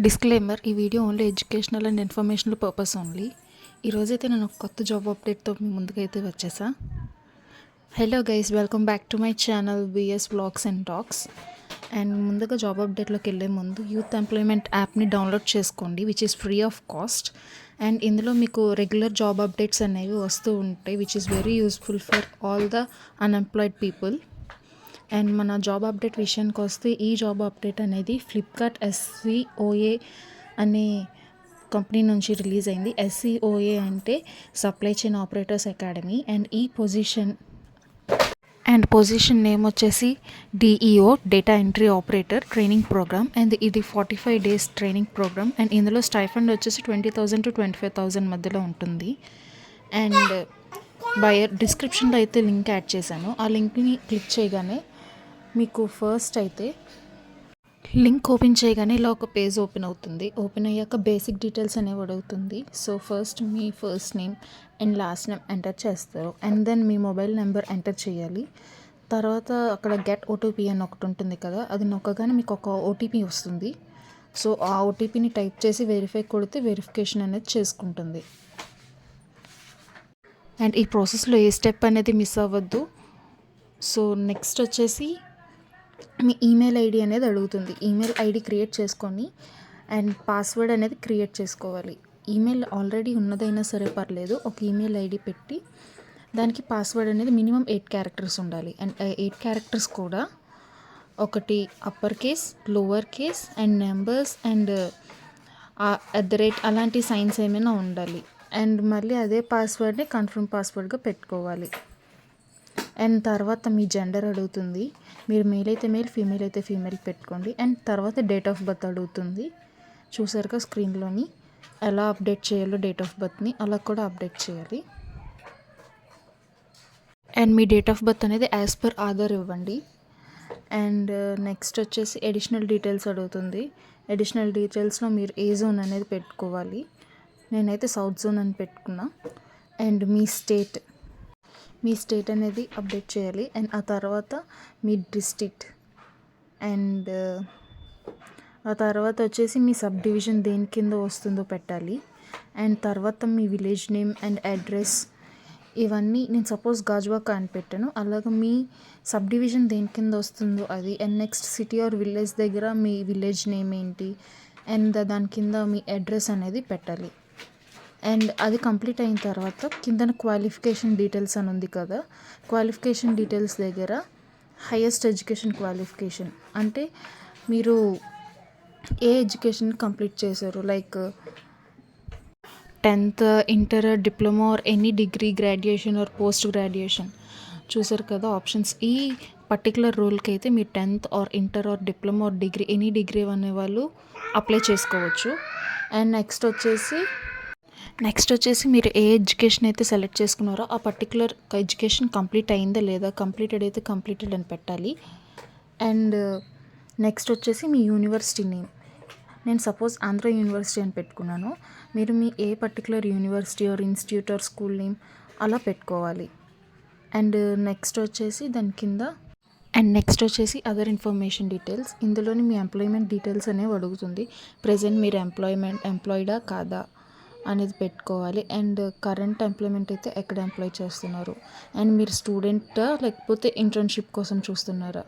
Disclaimer: ఈ video only educational and informational purpose only. ఈరోజైతే నేను ఒక కొత్త జాబ్ అప్డేట్తో మీ ముందుకైతే వచ్చేసా. Hello guys, welcome back to my channel BS vlogs and talks. And ముందుగా జాబ్ అప్డేట్లోకి వెళ్ళే ముందు యూత్ ఎంప్లాయ్మెంట్ యాప్ని డౌన్లోడ్ చేసుకోండి, which is free of cost. And ఇందులో మీకు రెగ్యులర్ జాబ్ అప్డేట్స్ అనేవి వస్తూ ఉంటాయి, which is very useful for all the unemployed people. And మన జాబ్ అప్డేట్ విషయానికి వస్తే, ఈ జాబ్ అప్డేట్ అనేది ఫ్లిప్కార్ట్ SCOA అనే కంపెనీ నుంచి రిలీజ్ అయింది. SCOA అంటే supply chain operators academy. And ఈ పొజిషన్ నేమ్ వచ్చేసి DEO, data entry operator training programme. And ఇది 45 days ట్రైనింగ్ ప్రోగ్రామ్. అండ్ ఇందులో స్టైఫండ్ వచ్చేసి 20,000 to 25,000 మధ్యలో ఉంటుంది. అండ్ డిస్క్రిప్షన్లో అయితే లింక్ యాడ్ చేశాను. ఆ లింక్ని క్లిక్ చేయగానే మీకు ఫస్ట్ అయితే లింక్ ఓపెన్ చేయగానే ఇలా ఒక పేజ్ ఓపెన్ అవుతుంది. ఓపెన్ అయ్యాక బేసిక్ డీటెయిల్స్ అనేవి అడుగుతుంది. సో ఫస్ట్ మీ first name and last name enter చేస్తారు. అండ్ దెన్ మీ మొబైల్ నెంబర్ ఎంటర్ చేయాలి. తర్వాత అక్కడ గెట్ OTP అని ఒకటి ఉంటుంది కదా, అది నొక్కగానే మీకు ఒక OTP వస్తుంది. సో ఆ OTPని టైప్ చేసి వెరిఫై కొడితే వెరిఫికేషన్ అనేది చేసుకుంటుంది. అండ్ ఈ ప్రాసెస్లో ఏ స్టెప్ అనేది మిస్ అవ్వద్దు. సో నెక్స్ట్ వచ్చేసి మీ ఈమెయిల్ ఐడి అనేది అడుగుతుంది. ఈమెయిల్ ఐడి క్రియేట్ చేసుకొని అండ్ పాస్వర్డ్ అనేది క్రియేట్ చేసుకోవాలి. ఈమెయిల్ ఆల్రెడీ ఉన్నదైనా సరే పర్లేదు, ఒక ఈమెయిల్ ఐడి పెట్టి దానికి పాస్వర్డ్ అనేది మినిమం 8 characters ఉండాలి. అండ్ 8 characters కూడా ఒకటి upper case, lower case and numbers and @ అలాంటి సైన్స్ ఏమైనా ఉండాలి. అండ్ మళ్ళీ అదే పాస్వర్డ్ని కన్ఫర్మ్ పాస్వర్డ్గా పెట్టుకోవాలి. అండ్ తర్వాత మీ జెండర్ అడుగుతుంది. మీరు మేల్ అయితే మేల్, ఫీమేల్ అయితే ఫీమేల్ పెట్టుకోండి. అండ్ తర్వాత డేట్ ఆఫ్ బర్త్ అడుగుతుంది. చూసారుగా స్క్రీన్లోని ఎలా అప్డేట్ చేయాలో డేట్ ఆఫ్ బర్త్ని అలా కూడా అప్డేట్ చేయాలి. And me date of birth అనేది యాజ్ పర్ ఆధార్ ఇవ్వండి. అండ్ నెక్స్ట్ వచ్చేసి అడిషనల్ డీటెయిల్స్ అడుగుతుంది. అడిషనల్ డీటెయిల్స్లో మీరు ఏ జోన్ అనేది పెట్టుకోవాలి. నేనైతే సౌత్ జోన్ అని పెట్టుకున్నా. అండ్ మీ స్టేట్ అనేది అప్డేట్ చేయాలి. అండ్ ఆ తర్వాత మీ డిస్ట్రిక్ట్ అండ్ ఆ తర్వాత వచ్చేసి మీ సబ్ డివిజన్ దేని కింద వస్తుందో పెట్టాలి. అండ్ తర్వాత మీ విలేజ్ నేమ్ అండ్ అడ్రస్ ఇవన్నీ, నేను సపోజ్ గాజువాక అని పెట్టాను, అలాగ మీ సబ్ డివిజన్ దేని కింద వస్తుందో అది. And next city or village దగ్గర మీ విలేజ్ నేమ్ ఏంటి అండ్ దాని కింద మీ అడ్రస్ అనేది పెట్టాలి. అండ్ అది కంప్లీట్ అయిన తర్వాత కిందన క్వాలిఫికేషన్ డీటెయిల్స్ అని ఉంది కదా, క్వాలిఫికేషన్ డీటెయిల్స్ దగ్గర హైయెస్ట్ ఎడ్యుకేషన్ క్వాలిఫికేషన్ అంటే మీరు ఏ ఎడ్యుకేషన్ కంప్లీట్ చేశారు, like 10th, inter, diploma or any degree, graduation or post graduation. చూసారు కదా ఆప్షన్స్. ఈ పర్టికులర్ రోల్కి అయితే మీరు 10th are inter or diploma or degree, any degree అనే వాళ్ళు అప్లై చేసుకోవచ్చు. అండ్ నెక్స్ట్ వచ్చేసి మీరు ఏ ఎడ్యుకేషన్ అయితే సెలెక్ట్ చేసుకున్నారో ఆ పర్టికులర్ ఎడ్యుకేషన్ కంప్లీట్ అయిందా లేదా, కంప్లీటెడ్ అయితే కంప్లీటెడ్ అని పెట్టాలి. అండ్ నెక్స్ట్ వచ్చేసి మీ యూనివర్సిటీ నేమ్. నేను సపోజ్ ఆంధ్ర యూనివర్సిటీ అని పెట్టుకున్నాను. మీరు మీ ఏ particular university or institute or school name అలా పెట్టుకోవాలి. అండ్ నెక్స్ట్ వచ్చేసి అదర్ ఇన్ఫర్మేషన్ డీటెయిల్స్. ఇందులోని మీ ఎంప్లాయ్మెంట్ డీటెయిల్స్ అనేవి అడుగుతుంది. ప్రజెంట్ మీరు ఎంప్లాయిడా కాదా అనేది పెట్టుకోవాలి. అండ్ కరెంట్ ఎంప్లాయ్మెంట్ అయితే ఎక్కడ ఎంప్లాయ్ చేస్తున్నారు. అండ్ మీరు స్టూడెంటా లేకపోతే ఇంటర్న్షిప్ కోసం చూస్తున్నారా.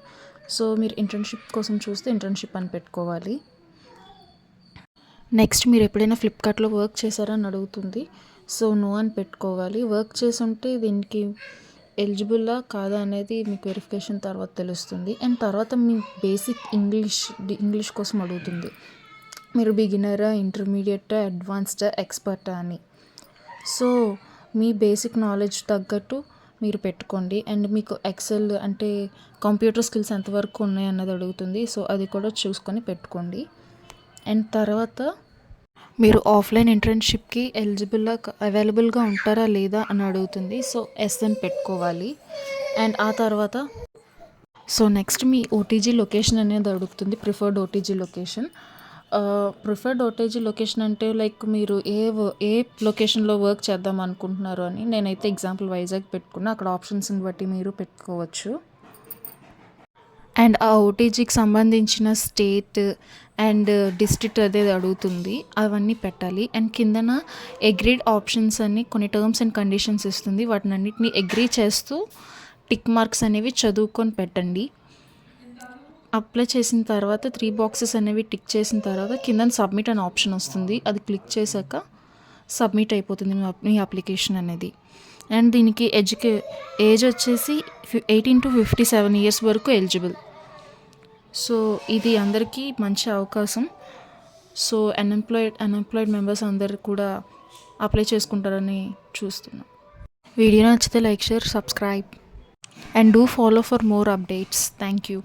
సో మీరు ఇంటర్న్షిప్ కోసం చూస్తే ఇంటర్న్షిప్ అని పెట్టుకోవాలి. నెక్స్ట్ మీరు ఎప్పుడైనా ఫ్లిప్కార్ట్లో వర్క్ చేశారని అడుగుతుంది. సో నో అని పెట్టుకోవాలి. వర్క్ చేసి ఉంటే దీనికి ఎలిజిబుల్లా కాదా అనేది మీకు వెరిఫికేషన్ తర్వాత తెలుస్తుంది. అండ్ తర్వాత మీ బేసిక్ ఇంగ్లీష్ కోసం అడుగుతుంది. మీరు బిగినరా, ఇంటర్మీడియటా, అడ్వాన్స్డా, ఎక్స్పర్టా అని. సో మీ బేసిక్ నాలెడ్జ్ తగ్గట్టు మీరు పెట్టుకోండి. అండ్ మీకు ఎక్సెల్ అంటే కంప్యూటర్ స్కిల్స్ ఎంతవరకు ఉన్నాయి అన్నది అడుగుతుంది. సో అది కూడా చూసుకొని పెట్టుకోండి. అండ్ తర్వాత మీరు ఆఫ్లైన్ ఇంటర్న్షిప్కి అవైలబుల్గా ఉంటారా లేదా అని అడుగుతుంది. సో ఎస్ అని పెట్టుకోవాలి. అండ్ ఆ తర్వాత నెక్స్ట్ మీ OTG లొకేషన్ అనేది అడుగుతుంది, preferred OTG location. Preferred OTG location అంటే లైక్ మీరు ఏ లొకేషన్లో వర్క్ చేద్దాం అనుకుంటున్నారు అని. నేనైతే ఎగ్జాంపుల్ వైజాగ్ పెట్టుకున్నా. అక్కడ ఆప్షన్స్ని బట్టి మీరు పెట్టుకోవచ్చు. అండ్ ఆ ఓటీజీకి సంబంధించిన స్టేట్ అండ్ డిస్ట్రిక్ట్ అనేది అడుగుతుంది, అవన్నీ పెట్టాలి. అండ్ కిందన అగ్రీడ్ ఆప్షన్స్ అని కొన్ని టర్మ్స్ అండ్ కండిషన్స్ ఇస్తుంది, వాటిని అన్నిటిని అగ్రీ చేస్తూ టిక్ మార్క్స్ అనేవి చదువుకొని పెట్టండి. అప్లై చేసిన తర్వాత 3 బాక్సెస్ అనేవి టిక్ చేసిన తర్వాత కింద సబ్మిట్ అనే ఆప్షన్ వస్తుంది, అది క్లిక్ చేశాక సబ్మిట్ అయిపోతుంది మీ అప్లికేషన్ అనేది. అండ్ దీనికి ఏజ్ వచ్చేసి 18 to 57 ఇయర్స్ వరకు ఎలిజిబుల్. సో ఇది అందరికీ మంచి అవకాశం. సో అన్ఎంప్లాయిడ్ మెంబర్స్ అందరు కూడా అప్లై చేసుకుంటారని చూస్తున్నాం. వీడియో నచ్చితే like, share, subscribe and do follow for more updates. Thank you.